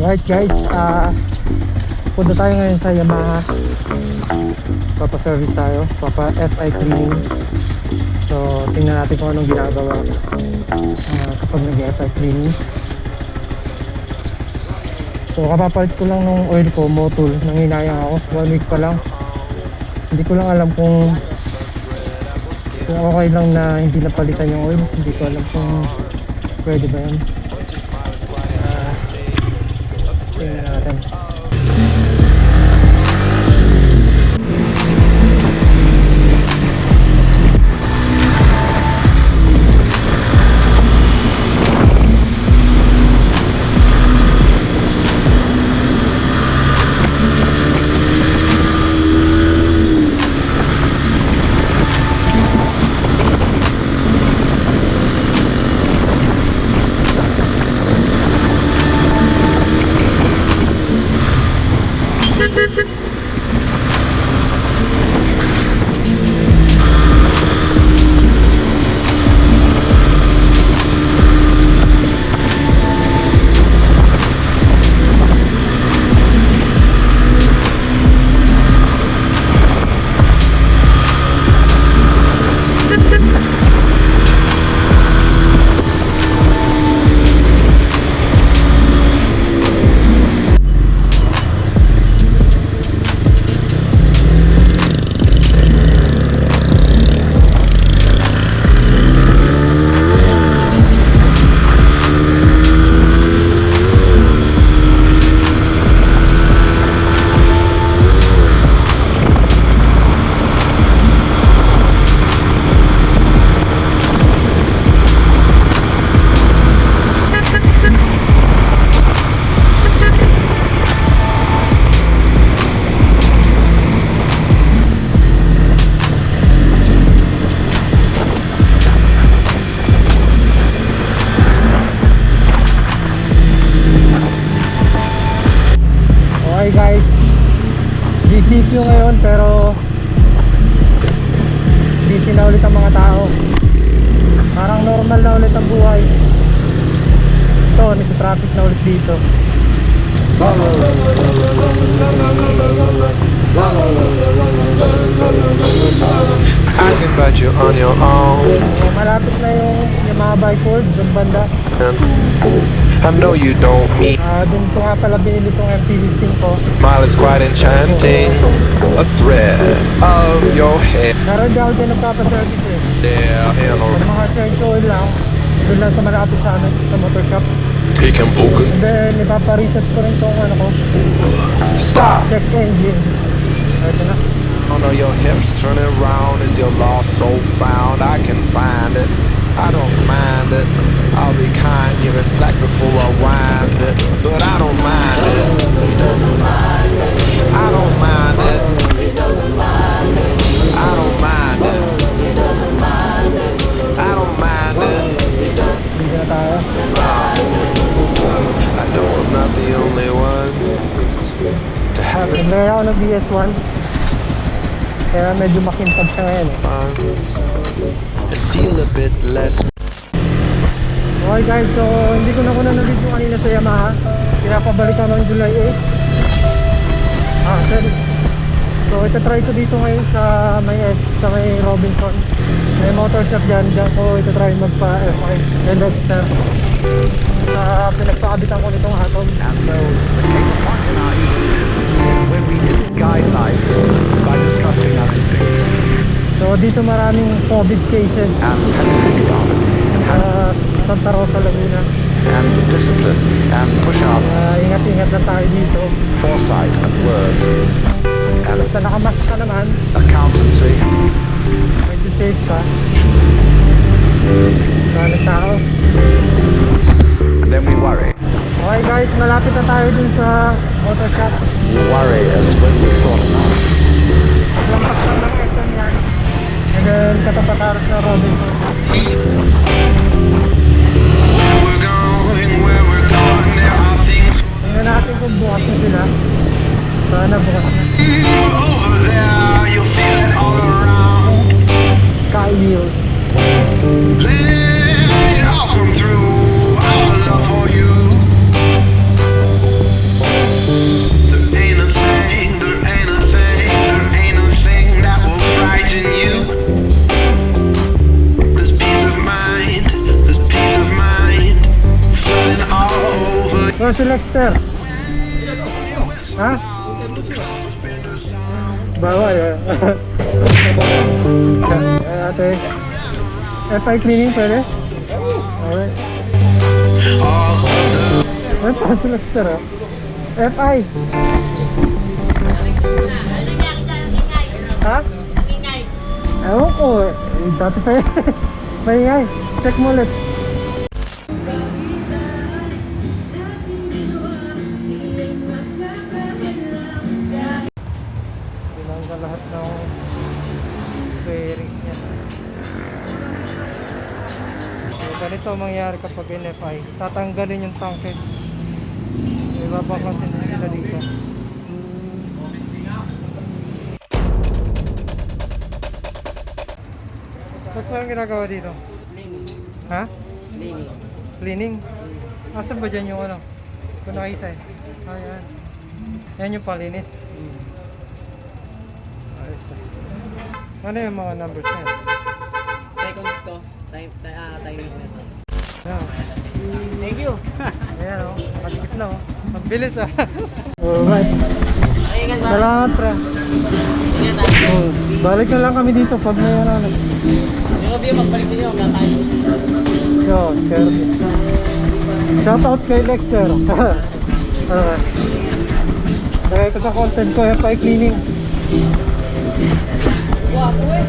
Alright guys, punta tayo ngayon sa Yamaha. Papa-service tayo, papa-FI cleaning. So tingnan natin kung anong ginagawa kapag nag-FI cleaning. So kapapalit ko lang nung oil ko, Motul. Nanginayang ako, 1 week pa lang. Hindi ko lang alam kung okay lang na hindi napalitan yung oil. Hindi ko alam kung pwede ba yan. Tingnan natin. Guys, GCQ ngayon pero busy na ulit ang mga tao. Parang normal na ulit ang buhay. Ito, nagsa-traffic na ulit dito. I can bet you on your own. Malapit na yung Yamaha Bikeford, doon banda. I know you don't mean. Doon ko nga pala binili itong MT-15 ko. Smile is quite enchanting. A thread of your hair. Meron di ako dyan nagpapaservice eh. There in Pag a mga change oil lang, doon lang sa malapit sa amin, sa motor shop. taking Vulcan. And then, ipapareset ko rin itong ano ko. Stop. Check engine. Ito na. I know your hips turning around. Is your lost soul found? I can find it. I don't mind it. I'll be kind, give it slack before I wind it. But I don't mind it. I don't mind it. I don't mind it. I don't mind it. Hindi na tayo. I know I'm not the only one to have it Nagre ako ng BS1. Kaya medyo makintab siya ngayon eh. fun and feel a bit less. Okay guys, so hindi ko na video kanina sa Yamaha. Pinapabalikan ng July 8. Sorry. So itatry ko dito ngayon sa may Robinson. May motor shop dyan. So itatry magpa-FI and Dexter. Sa pinagpakabitan ko nitong Atom. And so there came a point in our evolution when we didn't guide life by distrusting our instincts So dito maraming COVID cases and had to pick it up and had Santa Rosa, Laguna. and discipline and push up Ingat-ingat na tayo dito. foresight and words and Basta nakamask ka naman, accountancy. medyo safe ka. Maraming tao. And then we worry. Okay guys, malapit na tayo dun sa auto shop. We worry as to whether we thought enough. Lampas lang ng SM yan. And then katapataras na Robinson. Tingnan natin kung bukas na sila. Sana bukas na. Sky Wheels. si Lexter. Ha? Bawal eh. Ate. FI cleaning pwede? Alright. Ay, pa si Lexter ah. FI. Ha? Ewan ko eh. Dati pa yun. Maingay. Check mo ulit. Tinanggal lahat ng bearings niya. So, ganito ang mangyari kapag NFI. Tatanggalin yung tanke. May babaklasin din sila dito. Ba't saan ginagawa dito? Cleaning. Ha? Cleaning. Cleaning? Asan ba dyan yung ano? Kung nakita eh. Ayan. Yan yung palinis. Ayos na. Ano yung mga numbers niya? Seconds ko. Time ko ito. Ayan. Thank you. Ayan o. Nakadikit na o. Ang bilis ah. Alright. Ingat ba? Salamat pre. Ingat ah. Oh, balik na lang kami dito pag may ano. Yung kabiyo, magbalik din yung kakain. Yo, Kirby. Shoutout kay Lexter. Alright. Lagay ko sa content ko, FI cleaning. Wapo eh.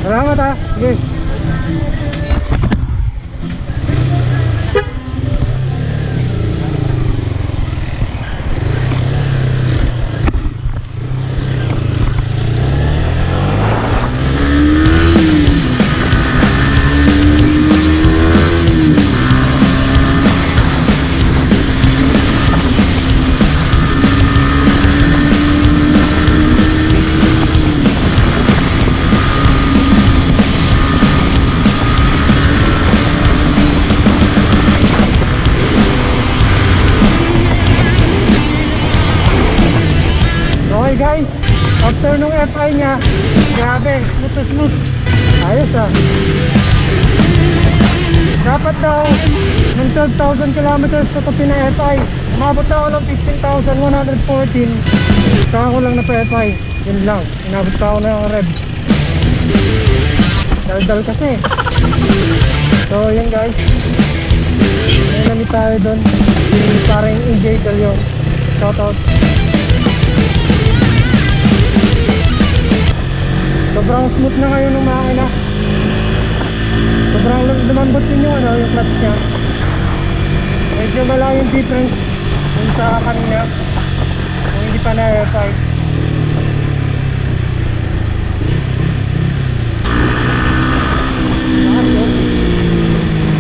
Salamat ha. Sige. Okay guys, after nung FI niya, grabe, smooth to smooth. Ayos ah. Dapat daw, ng 12,000 kilometers ko ito pina-FI. Umabot na ako ng 15,114. Saka ko lang na pa-FI. Yun lang, inabot pa ako ng rev. Dal-dal kasi. So yun guys, may namit tayo doon. Parang EJ Dalyon. Shoutout. Sobrang smooth na ngayon ng makina. Sobrang lumambot din yung ano, yung clutch niya. Medyo malaki yung difference dun sa kanina kung hindi pa na-FI.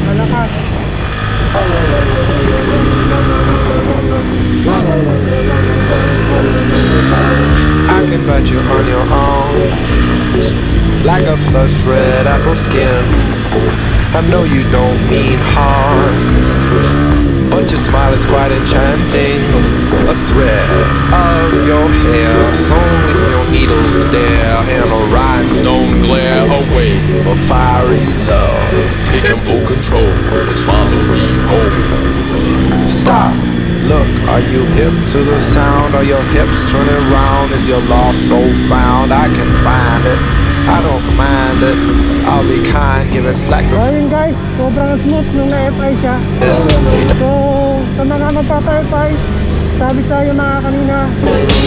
Malakas. I can bet you on your own, like a flush red apple skin. I know you don't mean harm, but your smile is quite enchanting. A thread of your hair sewn with your needle stare, and a rhinestone glare away. A fiery love taking full control. It's follow me home. Stop. Look, are you hip to the sound? Are your hips turning round? Is your lost soul found? I can find it, I don't mind it. I'll be kind, give it slack So before yun guys, sobrang smooth nung na-FI siya. So sa mga magpapa-FI, sabi sa iyo mga kanina,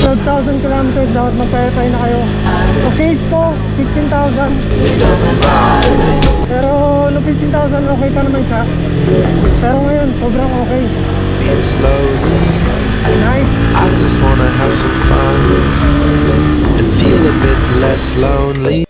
12,000 kilometers dapat magpa-FI na kayo. So case ko, 15,000. Pero no 15,000 okay pa naman siya. Pero ngayon, sobrang okay. being slow. Nice. I just wanna have some fun and feel a bit less lonely.